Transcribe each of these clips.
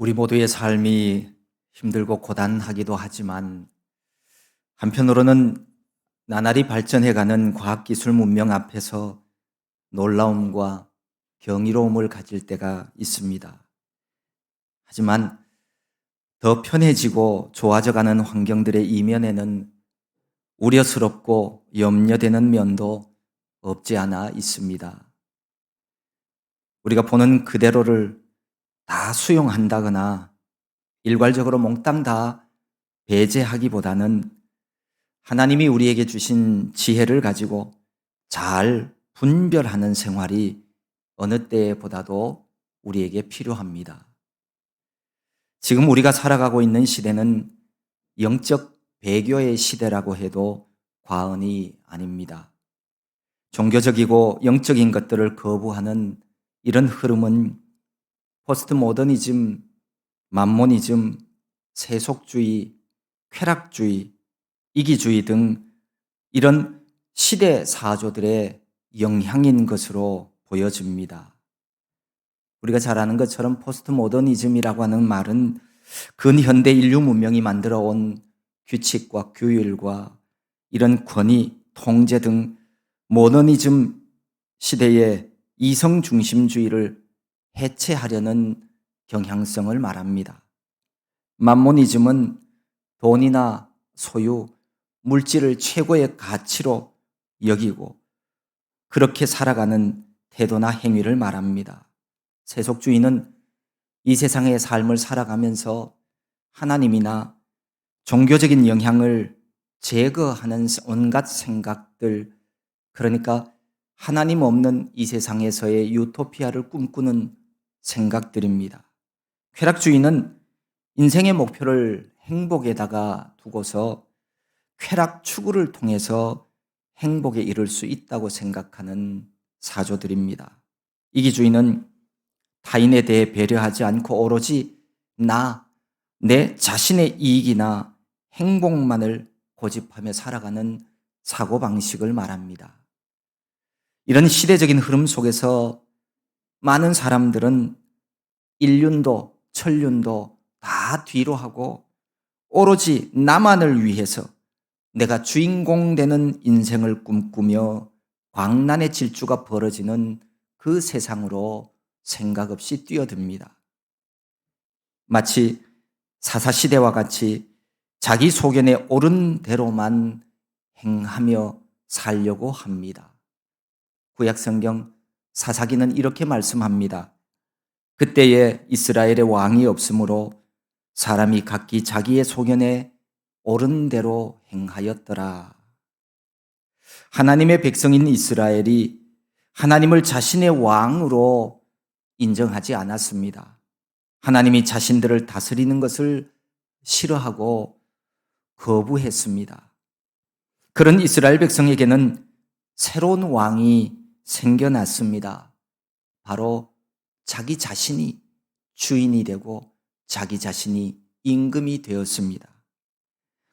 우리 모두의 삶이 힘들고 고단하기도 하지만 한편으로는 나날이 발전해가는 과학기술 문명 앞에서 놀라움과 경이로움을 가질 때가 있습니다. 하지만 더 편해지고 좋아져가는 환경들의 이면에는 우려스럽고 염려되는 면도 없지 않아 있습니다. 우리가 보는 그대로를 다 수용한다거나 일괄적으로 몽땅 다 배제하기보다는 하나님이 우리에게 주신 지혜를 가지고 잘 분별하는 생활이 어느 때보다도 우리에게 필요합니다. 지금 우리가 살아가고 있는 시대는 영적 배교의 시대라고 해도 과언이 아닙니다. 종교적이고 영적인 것들을 거부하는 이런 흐름은 포스트 모더니즘, 만모니즘, 세속주의, 쾌락주의, 이기주의 등 이런 시대 사조들의 영향인 것으로 보여집니다. 우리가 잘 아는 것처럼 포스트 모더니즘이라고 하는 말은 근현대 인류 문명이 만들어 온 규칙과 규율과 이런 권위, 통제 등 모더니즘 시대의 이성 중심주의를 해체하려는 경향성을 말합니다. 만모니즘은 돈이나 소유, 물질을 최고의 가치로 여기고 그렇게 살아가는 태도나 행위를 말합니다. 세속주의는 이 세상의 삶을 살아가면서 하나님이나 종교적인 영향을 제거하는 온갖 생각들, 그러니까 하나님 없는 이 세상에서의 유토피아를 꿈꾸는 생각들입니다. 쾌락주의는 인생의 목표를 행복에다가 두고서 쾌락 추구를 통해서 행복에 이를 수 있다고 생각하는 사조들입니다. 이기주의는 타인에 대해 배려하지 않고 오로지 내 자신의 이익이나 행복만을 고집하며 살아가는 사고방식을 말합니다. 이런 시대적인 흐름 속에서 많은 사람들은 인륜도 천륜도 다 뒤로 하고 오로지 나만을 위해서 내가 주인공 되는 인생을 꿈꾸며 광란의 질주가 벌어지는 그 세상으로 생각 없이 뛰어듭니다. 마치 사사시대와 같이 자기 소견에 옳은 대로만 행하며 살려고 합니다. 구약성경 사사기는 이렇게 말씀합니다. 그때에 이스라엘의 왕이 없으므로 사람이 각기 자기의 소견에 옳은 대로 행하였더라. 하나님의 백성인 이스라엘이 하나님을 자신의 왕으로 인정하지 않았습니다. 하나님이 자신들을 다스리는 것을 싫어하고 거부했습니다. 그런 이스라엘 백성에게는 새로운 왕이 생겨났습니다. 바로 자기 자신이 주인이 되고 자기 자신이 임금이 되었습니다.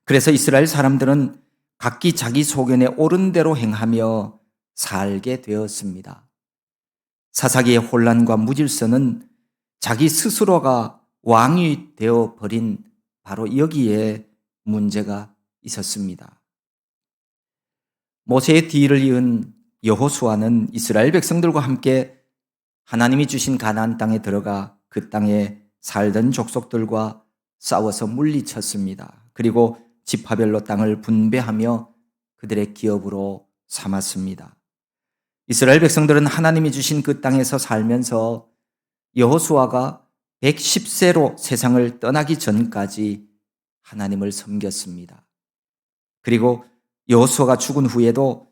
그래서 이스라엘 사람들은 각기 자기 소견에 옳은 대로 행하며 살게 되었습니다. 사사기의 혼란과 무질서는 자기 스스로가 왕이 되어 버린 바로 여기에 문제가 있었습니다. 모세의 뒤를 이은 여호수아는 이스라엘 백성들과 함께 하나님이 주신 가나안 땅에 들어가 그 땅에 살던 족속들과 싸워서 물리쳤습니다. 그리고 지파별로 땅을 분배하며 그들의 기업으로 삼았습니다. 이스라엘 백성들은 하나님이 주신 그 땅에서 살면서 여호수아가 110세로 세상을 떠나기 전까지 하나님을 섬겼습니다. 그리고 여호수아가 죽은 후에도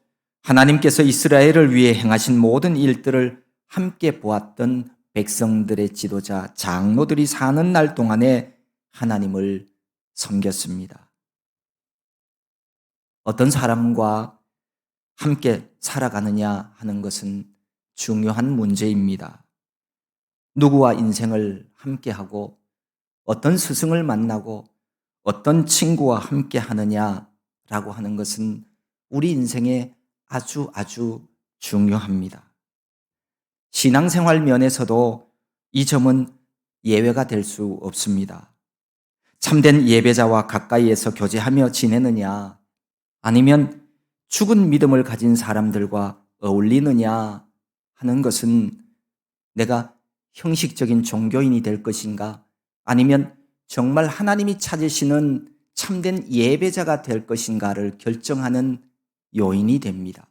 하나님께서 이스라엘을 위해 행하신 모든 일들을 함께 보았던 백성들의 지도자 장로들이 사는 날 동안에 하나님을 섬겼습니다. 어떤 사람과 함께 살아가느냐 하는 것은 중요한 문제입니다. 누구와 인생을 함께하고 어떤 스승을 만나고 어떤 친구와 함께 하느냐라고 하는 것은 우리 인생에 아주 중요합니다. 신앙생활 면에서도 이 점은 예외가 될 수 없습니다. 참된 예배자와 가까이에서 교제하며 지내느냐, 아니면 죽은 믿음을 가진 사람들과 어울리느냐 하는 것은 내가 형식적인 종교인이 될 것인가, 아니면 정말 하나님이 찾으시는 참된 예배자가 될 것인가를 결정하는 요인이 됩니다.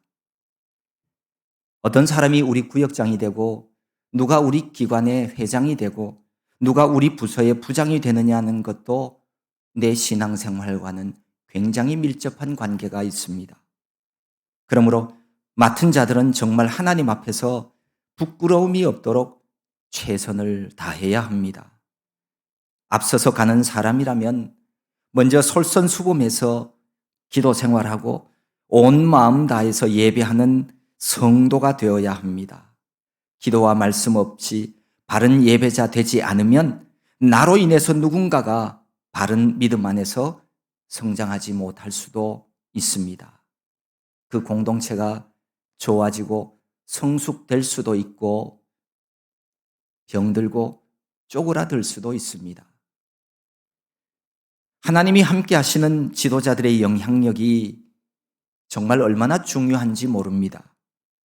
어떤 사람이 우리 구역장이 되고, 누가 우리 기관의 회장이 되고, 누가 우리 부서의 부장이 되느냐는 것도 내 신앙생활과는 굉장히 밀접한 관계가 있습니다. 그러므로 맡은 자들은 정말 하나님 앞에서 부끄러움이 없도록 최선을 다해야 합니다. 앞서서 가는 사람이라면 먼저 솔선수범해서 기도 생활하고 온 마음 다해서 예배하는 성도가 되어야 합니다. 기도와 말씀 없이 바른 예배자 되지 않으면 나로 인해서 누군가가 바른 믿음 안에서 성장하지 못할 수도 있습니다. 그 공동체가 좋아지고 성숙될 수도 있고 병들고 쪼그라들 수도 있습니다. 하나님이 함께 하시는 지도자들의 영향력이 정말 얼마나 중요한지 모릅니다.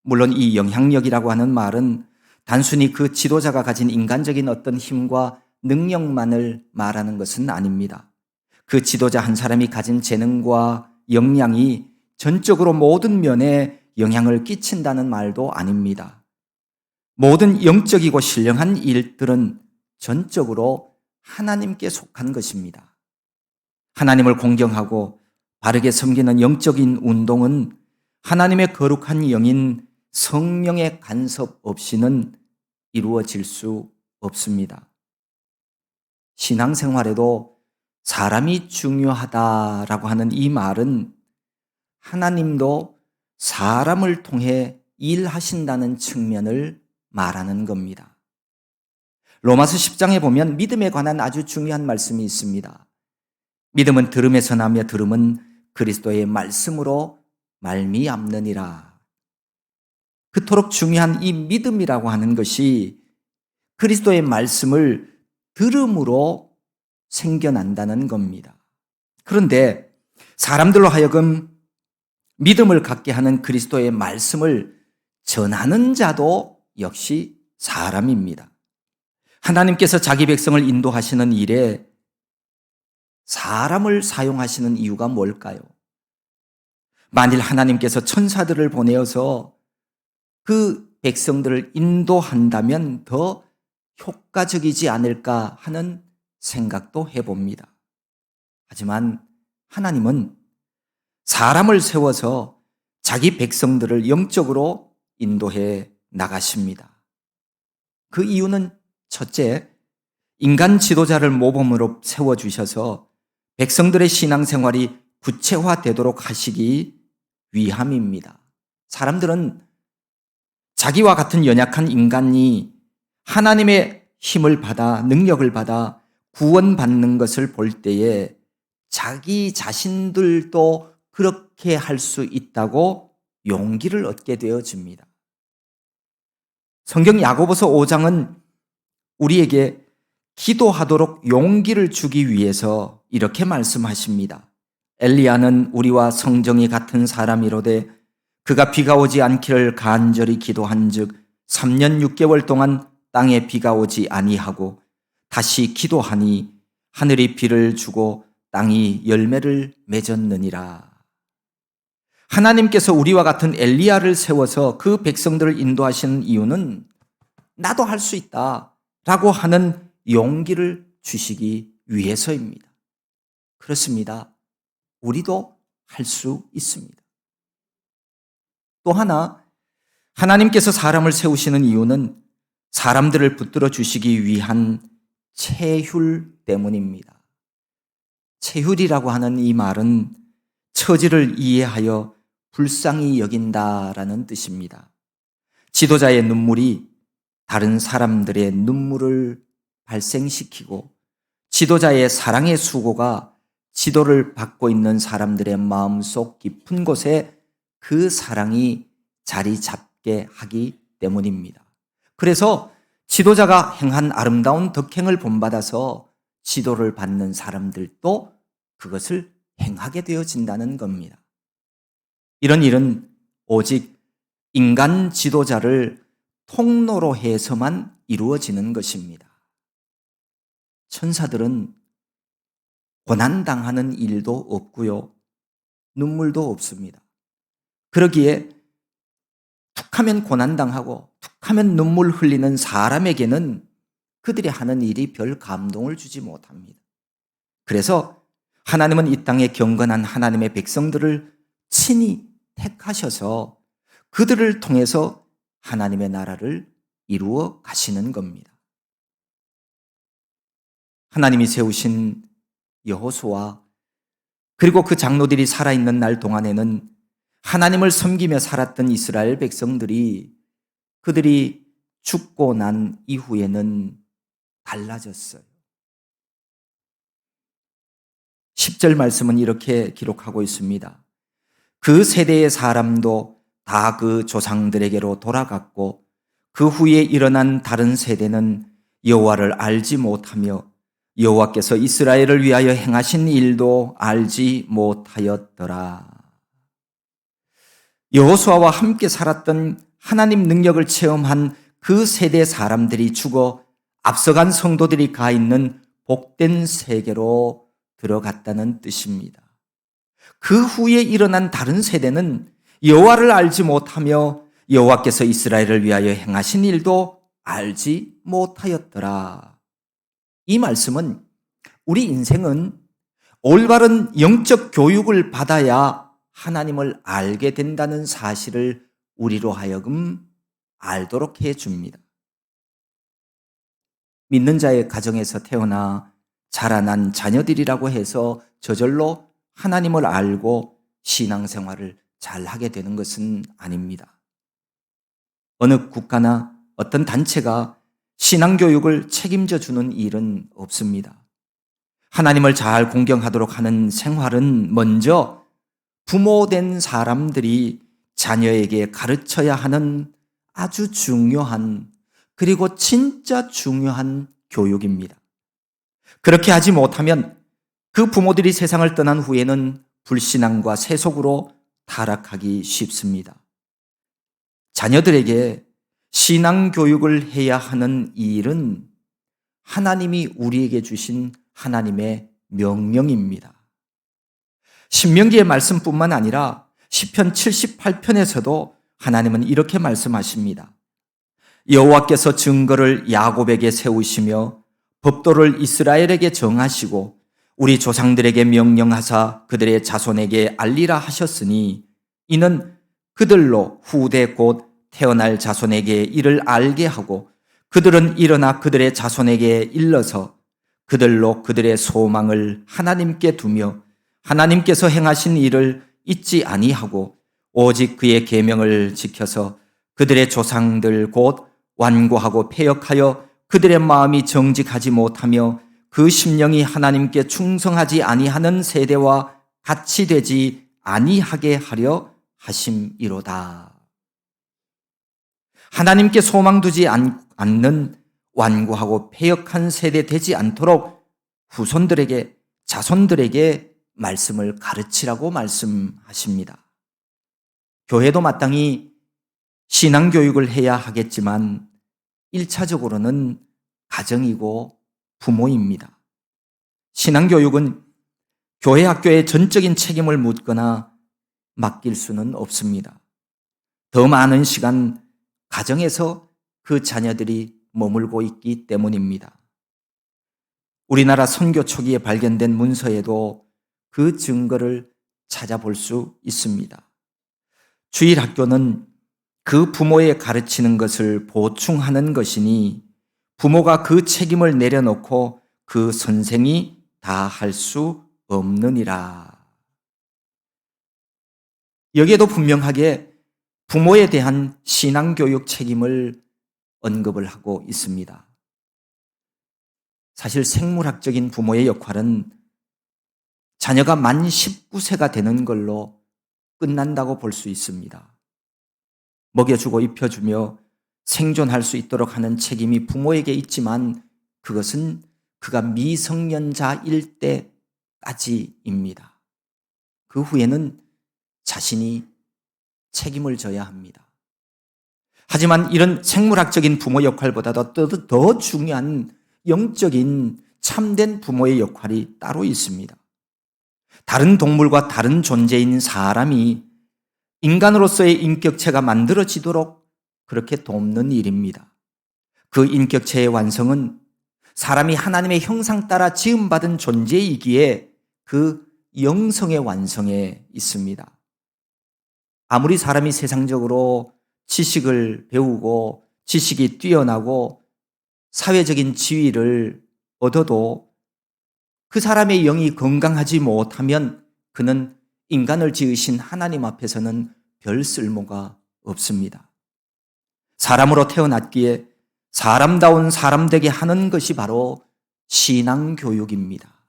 물론 이 영향력이라고 하는 말은 단순히 그 지도자가 가진 인간적인 어떤 힘과 능력만을 말하는 것은 아닙니다. 그 지도자 한 사람이 가진 재능과 역량이 전적으로 모든 면에 영향을 끼친다는 말도 아닙니다. 모든 영적이고 신령한 일들은 전적으로 하나님께 속한 것입니다. 하나님을 공경하고 바르게 섬기는 영적인 운동은 하나님의 거룩한 영인 성령의 간섭 없이는 이루어질 수 없습니다. 신앙생활에도 사람이 중요하다라고 하는 이 말은 하나님도 사람을 통해 일하신다는 측면을 말하는 겁니다. 로마서 10장에 보면 믿음에 관한 아주 중요한 말씀이 있습니다. 믿음은 들음에서 나며 들음은 그리스도의 말씀으로 말미암느니라. 그토록 중요한 이 믿음이라고 하는 것이 그리스도의 말씀을 들음으로 생겨난다는 겁니다. 그런데 사람들로 하여금 믿음을 갖게 하는 그리스도의 말씀을 전하는 자도 역시 사람입니다. 하나님께서 자기 백성을 인도하시는 일에 사람을 사용하시는 이유가 뭘까요? 만일 하나님께서 천사들을 보내어서 그 백성들을 인도한다면 더 효과적이지 않을까 하는 생각도 해봅니다. 하지만 하나님은 사람을 세워서 자기 백성들을 영적으로 인도해 나가십니다. 그 이유는 첫째, 인간 지도자를 모범으로 세워주셔서 백성들의 신앙생활이 구체화되도록 하시기 위함입니다. 사람들은 자기와 같은 연약한 인간이 하나님의 힘을 받아 능력을 받아 구원받는 것을 볼 때에 자기 자신들도 그렇게 할 수 있다고 용기를 얻게 되어집니다. 성경 야고보서 5장은 우리에게 기도하도록 용기를 주기 위해서 이렇게 말씀하십니다. 엘리야는 우리와 성정이 같은 사람이로되 그가 비가 오지 않기를 간절히 기도한즉 3년 6개월 동안 땅에 비가 오지 아니하고 다시 기도하니 하늘이 비를 주고 땅이 열매를 맺었느니라. 하나님께서 우리와 같은 엘리야를 세워서 그 백성들을 인도하시는 이유는 나도 할 수 있다라고 하는 용기를 주시기 위해서입니다. 그렇습니다. 우리도 할 수 있습니다. 또 하나, 하나님께서 사람을 세우시는 이유는 사람들을 붙들어 주시기 위한 체휼 때문입니다. 체휼이라고 하는 이 말은 처지를 이해하여 불쌍히 여긴다라는 뜻입니다. 지도자의 눈물이 다른 사람들의 눈물을 발생시키고 지도자의 사랑의 수고가 지도를 받고 있는 사람들의 마음속 깊은 곳에 그 사랑이 자리 잡게 하기 때문입니다. 그래서 지도자가 행한 아름다운 덕행을 본받아서 지도를 받는 사람들도 그것을 행하게 되어진다는 겁니다. 이런 일은 오직 인간 지도자를 통로로 해서만 이루어지는 것입니다. 천사들은 고난당하는 일도 없고요, 눈물도 없습니다. 그러기에 툭하면 고난당하고 툭하면 눈물 흘리는 사람에게는 그들이 하는 일이 별 감동을 주지 못합니다. 그래서 하나님은 이 땅에 경건한 하나님의 백성들을 친히 택하셔서 그들을 통해서 하나님의 나라를 이루어 가시는 겁니다. 하나님이 세우신 여호수아 그리고 그 장로들이 살아있는 날 동안에는 하나님을 섬기며 살았던 이스라엘 백성들이 그들이 죽고 난 이후에는 달라졌어요. 10절 말씀은 이렇게 기록하고 있습니다. 그 세대의 사람도 다 그 조상들에게로 돌아갔고 그 후에 일어난 다른 세대는 여호와를 알지 못하며 여호와께서 이스라엘을 위하여 행하신 일도 알지 못하였더라. 여호수아와 함께 살았던 하나님 능력을 체험한 그 세대 사람들이 죽어 앞서간 성도들이 가 있는 복된 세계로 들어갔다는 뜻입니다. 그 후에 일어난 다른 세대는 여호와를 알지 못하며 여호와께서 이스라엘을 위하여 행하신 일도 알지 못하였더라. 이 말씀은 우리 인생은 올바른 영적 교육을 받아야 하나님을 알게 된다는 사실을 우리로 하여금 알도록 해줍니다. 믿는 자의 가정에서 태어나 자라난 자녀들이라고 해서 저절로 하나님을 알고 신앙생활을 잘하게 되는 것은 아닙니다. 어느 국가나 어떤 단체가 신앙교육을 책임져 주는 일은 없습니다. 하나님을 잘 공경하도록 하는 생활은 먼저 부모된 사람들이 자녀에게 가르쳐야 하는 아주 중요한 그리고 진짜 중요한 교육입니다. 그렇게 하지 못하면 그 부모들이 세상을 떠난 후에는 불신앙과 세속으로 타락하기 쉽습니다. 자녀들에게 신앙교육을 해야 하는 이 일은 하나님이 우리에게 주신 하나님의 명령입니다. 신명기의 말씀뿐만 아니라 시편 78편에서도 하나님은 이렇게 말씀하십니다. 여호와께서 증거를 야곱에게 세우시며 법도를 이스라엘에게 정하시고 우리 조상들에게 명령하사 그들의 자손에게 알리라 하셨으니 이는 그들로 후대 곧 태어날 자손에게 이를 알게 하고 그들은 일어나 그들의 자손에게 일러서 그들로 그들의 소망을 하나님께 두며 하나님께서 행하신 일을 잊지 아니하고 오직 그의 계명을 지켜서 그들의 조상들 곧 완고하고 패역하여 그들의 마음이 정직하지 못하며 그 심령이 하나님께 충성하지 아니하는 세대와 같이 되지 아니하게 하려 하심이로다. 하나님께 소망 두지 않는 완고하고 패역한 세대 되지 않도록 후손들에게 자손들에게 말씀을 가르치라고 말씀하십니다. 교회도 마땅히 신앙교육을 해야 하겠지만 1차적으로는 가정이고 부모입니다. 신앙교육은 교회 학교에 전적인 책임을 묻거나 맡길 수는 없습니다. 더 많은 시간 가정에서 그 자녀들이 머물고 있기 때문입니다. 우리나라 선교 초기에 발견된 문서에도 그 증거를 찾아볼 수 있습니다. 주일학교는 그 부모의 가르치는 것을 보충하는 것이니 부모가 그 책임을 내려놓고 그 선생이 다 할 수 없느니라. 여기에도 분명하게 부모에 대한 신앙교육 책임을 언급을 하고 있습니다. 사실 생물학적인 부모의 역할은 자녀가 만 19세가 되는 걸로 끝난다고 볼 수 있습니다. 먹여주고 입혀주며 생존할 수 있도록 하는 책임이 부모에게 있지만 그것은 그가 미성년자일 때까지입니다. 그 후에는 자신이 책임을 져야 합니다. 하지만 이런 생물학적인 부모 역할보다도 더 중요한 영적인 참된 부모의 역할이 따로 있습니다. 다른 동물과 다른 존재인 사람이 인간으로서의 인격체가 만들어지도록 그렇게 돕는 일입니다. 그 인격체의 완성은 사람이 하나님의 형상 따라 지음받은 존재이기에 그 영성의 완성에 있습니다. 아무리 사람이 세상적으로 지식을 배우고 지식이 뛰어나고 사회적인 지위를 얻어도 그 사람의 영이 건강하지 못하면 그는 인간을 지으신 하나님 앞에서는 별 쓸모가 없습니다. 사람으로 태어났기에 사람다운 사람 되게 하는 것이 바로 신앙교육입니다.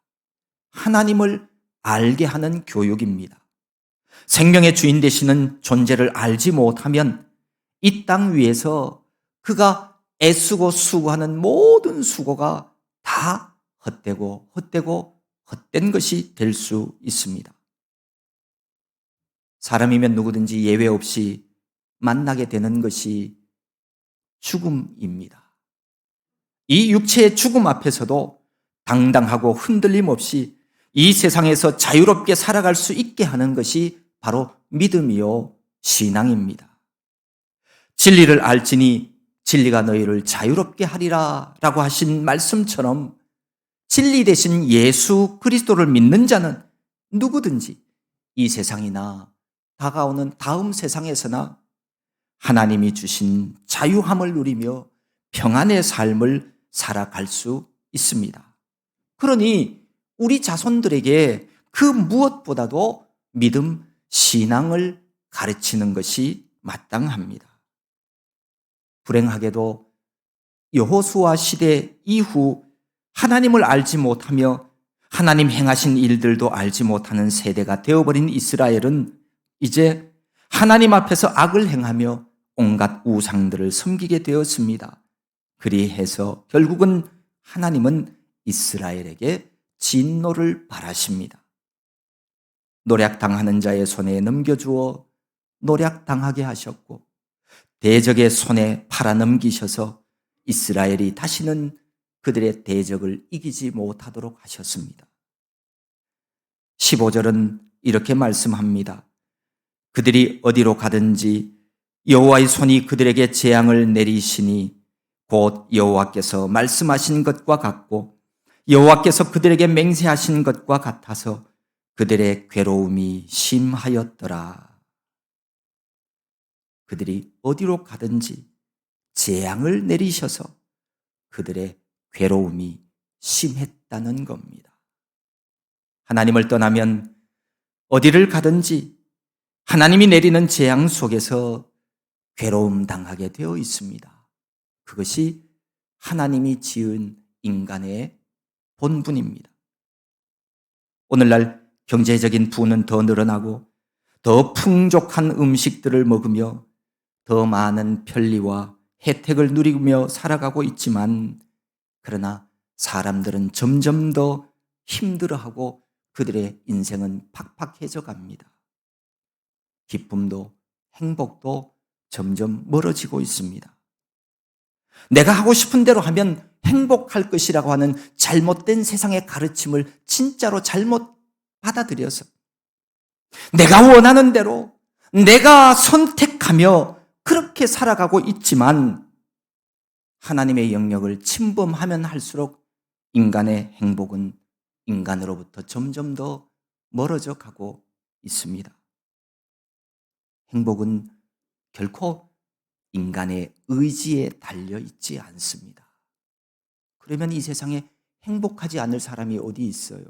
하나님을 알게 하는 교육입니다. 생명의 주인 되시는 존재를 알지 못하면 이 땅 위에서 그가 애쓰고 수고하는 모든 수고가 다 헛된 것이 될 수 있습니다. 사람이면 누구든지 예외 없이 만나게 되는 것이 죽음입니다. 이 육체의 죽음 앞에서도 당당하고 흔들림 없이 이 세상에서 자유롭게 살아갈 수 있게 하는 것이 바로 믿음이요 신앙입니다. 진리를 알지니 진리가 너희를 자유롭게 하리라 라고 하신 말씀처럼 진리 대신 예수 그리스도를 믿는 자는 누구든지 이 세상이나 다가오는 다음 세상에서나 하나님이 주신 자유함을 누리며 평안의 삶을 살아갈 수 있습니다. 그러니 우리 자손들에게 그 무엇보다도 믿음, 신앙을 가르치는 것이 마땅합니다. 불행하게도 여호수아 시대 이후 하나님을 알지 못하며 하나님 행하신 일들도 알지 못하는 세대가 되어버린 이스라엘은 이제 하나님 앞에서 악을 행하며 온갖 우상들을 섬기게 되었습니다. 그리해서 결국은 하나님은 이스라엘에게 진노를 바라십니다. 노략당하는 자의 손에 넘겨주어 노략당하게 하셨고 대적의 손에 팔아넘기셔서 이스라엘이 다시는 그들의 대적을 이기지 못하도록 하셨습니다. 15절은 이렇게 말씀합니다. 그들이 어디로 가든지 여호와의 손이 그들에게 재앙을 내리시니 곧 여호와께서 말씀하신 것과 같고 여호와께서 그들에게 맹세하신 것과 같아서 그들의 괴로움이 심하였더라. 그들이 어디로 가든지 재앙을 내리셔서 그들의 괴로움이 심했다는 겁니다. 하나님을 떠나면 어디를 가든지 하나님이 내리는 재앙 속에서 괴로움 당하게 되어 있습니다. 그것이 하나님이 지은 인간의 본분입니다. 오늘날 경제적인 부는 더 늘어나고 더 풍족한 음식들을 먹으며 더 많은 편리와 혜택을 누리며 살아가고 있지만 그러나 사람들은 점점 더 힘들어하고 그들의 인생은 팍팍해져 갑니다. 기쁨도 행복도 점점 멀어지고 있습니다. 내가 하고 싶은 대로 하면 행복할 것이라고 하는 잘못된 세상의 가르침을 진짜로 잘못 받아들여서 내가 원하는 대로 내가 선택하며 그렇게 살아가고 있지만 하나님의 영역을 침범하면 할수록 인간의 행복은 인간으로부터 점점 더 멀어져 가고 있습니다. 행복은 결코 인간의 의지에 달려 있지 않습니다. 그러면 이 세상에 행복하지 않을 사람이 어디 있어요?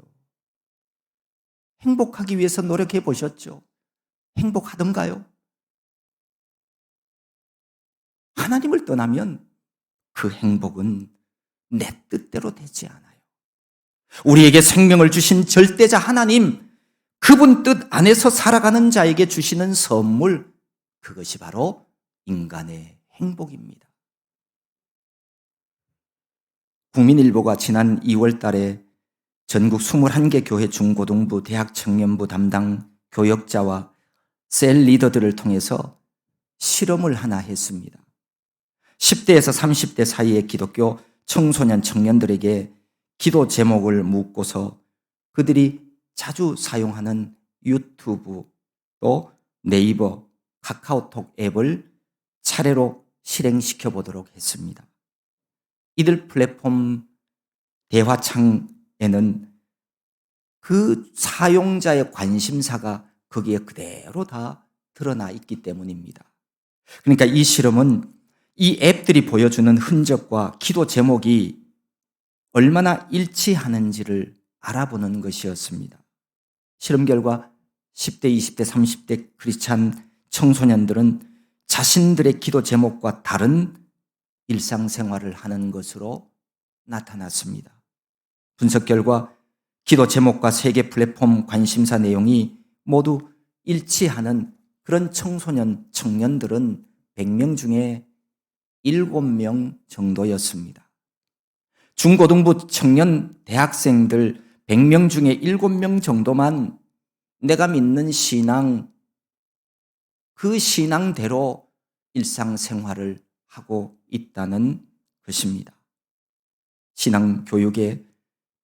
행복하기 위해서 노력해 보셨죠? 행복하던가요? 하나님을 떠나면 그 행복은 내 뜻대로 되지 않아요. 우리에게 생명을 주신 절대자 하나님, 그분 뜻 안에서 살아가는 자에게 주시는 선물, 그것이 바로 인간의 행복입니다. 국민일보가 지난 2월 달에 전국 21개 교회 중고등부 대학 청년부 담당 교역자와 셀 리더들을 통해서 실험을 하나 했습니다. 10대에서 30대 사이의 기독교 청소년 청년들에게 기도 제목을 묻고서 그들이 자주 사용하는 유튜브 또 네이버, 카카오톡 앱을 차례로 실행시켜 보도록 했습니다. 이들 플랫폼 대화창에는 그 사용자의 관심사가 거기에 그대로 다 드러나 있기 때문입니다. 그러니까 이 실험은 이 앱들이 보여주는 흔적과 기도 제목이 얼마나 일치하는지를 알아보는 것이었습니다. 실험 결과 10대, 20대, 30대 크리스찬 청소년들은 자신들의 기도 제목과 다른 일상생활을 하는 것으로 나타났습니다. 분석 결과 기도 제목과 세계 플랫폼 관심사 내용이 모두 일치하는 그런 청소년, 청년들은 100명 중에 7명 정도였습니다. 중고등부 청년 대학생들 100명 중에 7명 정도만 내가 믿는 신앙, 그 신앙대로 일상생활을 하고 있다는 것입니다. 신앙교육에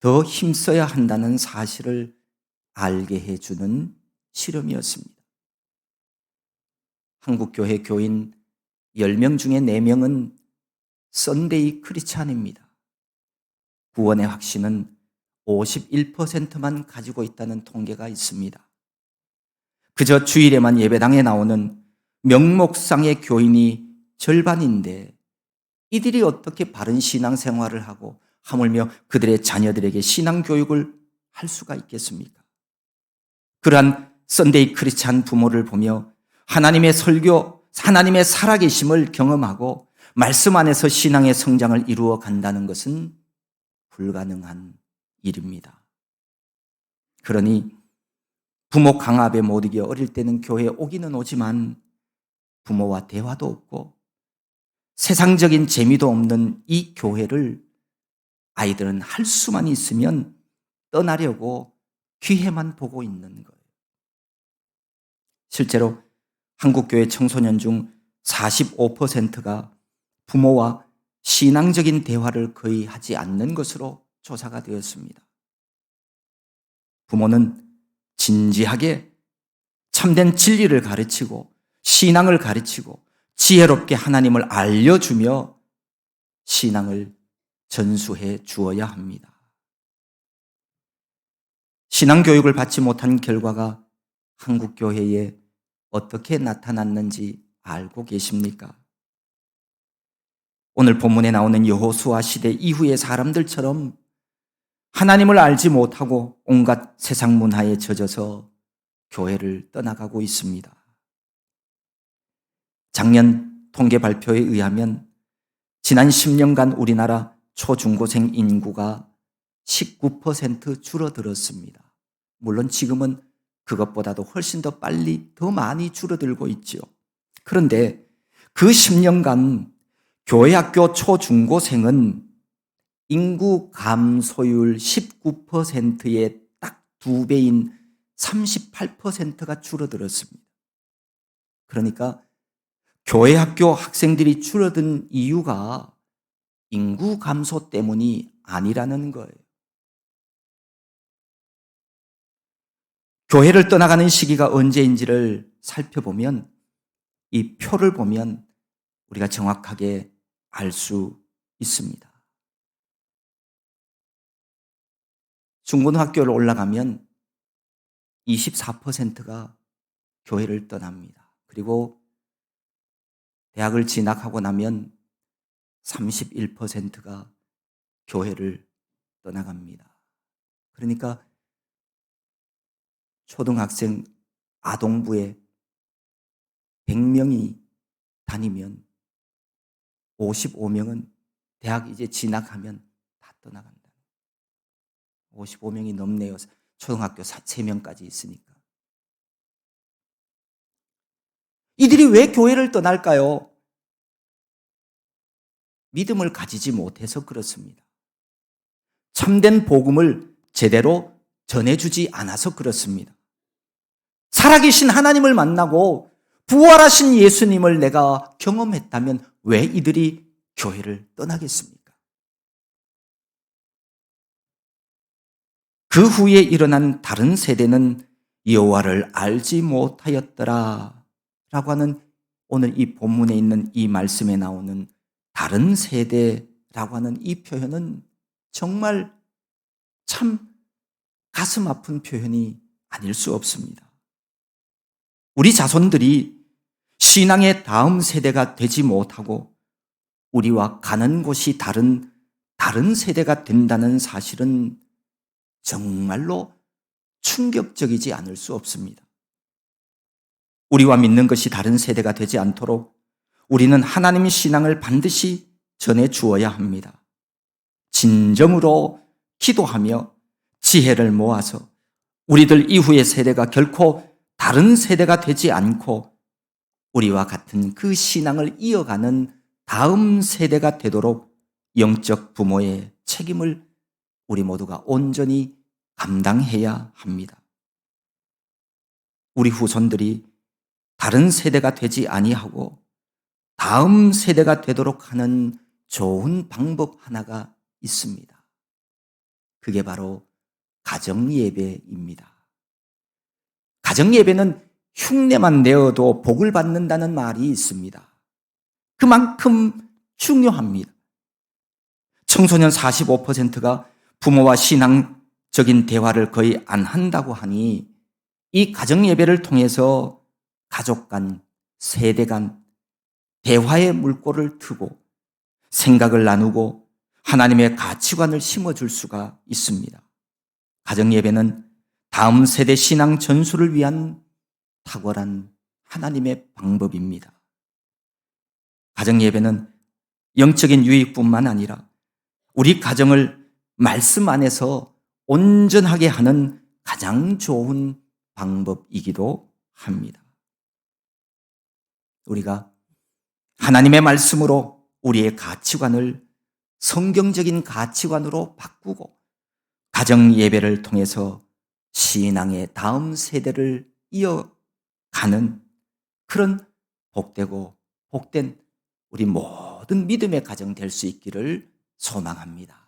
더 힘써야 한다는 사실을 알게 해주는 실험이었습니다. 한국교회 교인 10명 중에 4명은 썬데이 크리스찬입니다. 구원의 확신은 51%만 가지고 있다는 통계가 있습니다. 그저 주일에만 예배당에 나오는 명목상의 교인이 절반인데 이들이 어떻게 바른 신앙생활을 하고 하물며 그들의 자녀들에게 신앙교육을 할 수가 있겠습니까? 그러한 썬데이 크리스찬 부모를 보며 하나님의 설교, 하나님의 살아계심을 경험하고 말씀 안에서 신앙의 성장을 이루어 간다는 것은 불가능한 일입니다. 그러니 부모 강압에 못 이겨 어릴 때는 교회에 오기는 오지만 부모와 대화도 없고 세상적인 재미도 없는 이 교회를 아이들은 할 수만 있으면 떠나려고 기회만 보고 있는 거예요. 실제로 한국교회 청소년 중 45%가 부모와 신앙적인 대화를 거의 하지 않는 것으로 조사가 되었습니다. 부모는 진지하게 참된 진리를 가르치고 신앙을 가르치고 지혜롭게 하나님을 알려주며 신앙을 전수해 주어야 합니다. 신앙교육을 받지 못한 결과가 한국교회에 어떻게 나타났는지 알고 계십니까? 오늘 본문에 나오는 여호수아 시대 이후의 사람들처럼 하나님을 알지 못하고 온갖 세상 문화에 젖어서 교회를 떠나가고 있습니다. 작년 통계 발표에 의하면 지난 10년간 우리나라 초중고생 인구가 19% 줄어들었습니다. 물론 지금은 그것보다도 훨씬 더 빨리 더 많이 줄어들고 있죠. 그런데 그 10년간 교회학교 초중고생은 인구 감소율 19%의 딱 2배인 38%가 줄어들었습니다. 그러니까 교회학교 학생들이 줄어든 이유가 인구 감소 때문이 아니라는 거예요. 교회를 떠나가는 시기가 언제인지를 살펴보면 이 표를 보면 우리가 정확하게 알 수 있습니다. 중고등학교를 올라가면 24%가 교회를 떠납니다. 그리고 대학을 진학하고 나면 31%가 교회를 떠나갑니다. 그러니까 초등학생 아동부에 100명이 다니면 55명은 대학 이제 진학하면 다 떠나간다. 55명이 넘네요. 초등학교 3명까지 있으니까. 이들이 왜 교회를 떠날까요? 믿음을 가지지 못해서 그렇습니다. 참된 복음을 제대로 전해주지 않아서 그렇습니다. 살아계신 하나님을 만나고 부활하신 예수님을 내가 경험했다면 왜 이들이 교회를 떠나겠습니까? 그 후에 일어난 다른 세대는 여호와를 알지 못하였더라 라고 하는 오늘 이 본문에 있는 이 말씀에 나오는 다른 세대라고 하는 이 표현은 정말 참 가슴 아픈 표현이 아닐 수 없습니다. 우리 자손들이 신앙의 다음 세대가 되지 못하고 우리와 가는 곳이 다른 세대가 된다는 사실은 정말로 충격적이지 않을 수 없습니다. 우리와 믿는 것이 다른 세대가 되지 않도록 우리는 하나님의 신앙을 반드시 전해 주어야 합니다. 진정으로 기도하며 지혜를 모아서 우리들 이후의 세대가 결코 다른 세대가 되지 않고 우리와 같은 그 신앙을 이어가는 다음 세대가 되도록 영적 부모의 책임을 우리 모두가 온전히 감당해야 합니다. 우리 후손들이 다른 세대가 되지 아니하고 다음 세대가 되도록 하는 좋은 방법 하나가 있습니다. 그게 바로 가정예배입니다. 가정예배는 흉내만 내어도 복을 받는다는 말이 있습니다. 그만큼 중요합니다. 청소년 45%가 부모와 신앙적인 대화를 거의 안 한다고 하니 이 가정예배를 통해서 가족 간, 세대 간 대화의 물꼬를 트고 생각을 나누고 하나님의 가치관을 심어줄 수가 있습니다. 가정예배는 다음 세대 신앙 전수를 위한 탁월한 하나님의 방법입니다. 가정예배는 영적인 유익뿐만 아니라 우리 가정을 말씀 안에서 온전하게 하는 가장 좋은 방법이기도 합니다. 우리가 하나님의 말씀으로 우리의 가치관을 성경적인 가치관으로 바꾸고 가정 예배를 통해서 신앙의 다음 세대를 이어가는 그런 복되고 복된 우리 모든 믿음의 가정 될 수 있기를 소망합니다.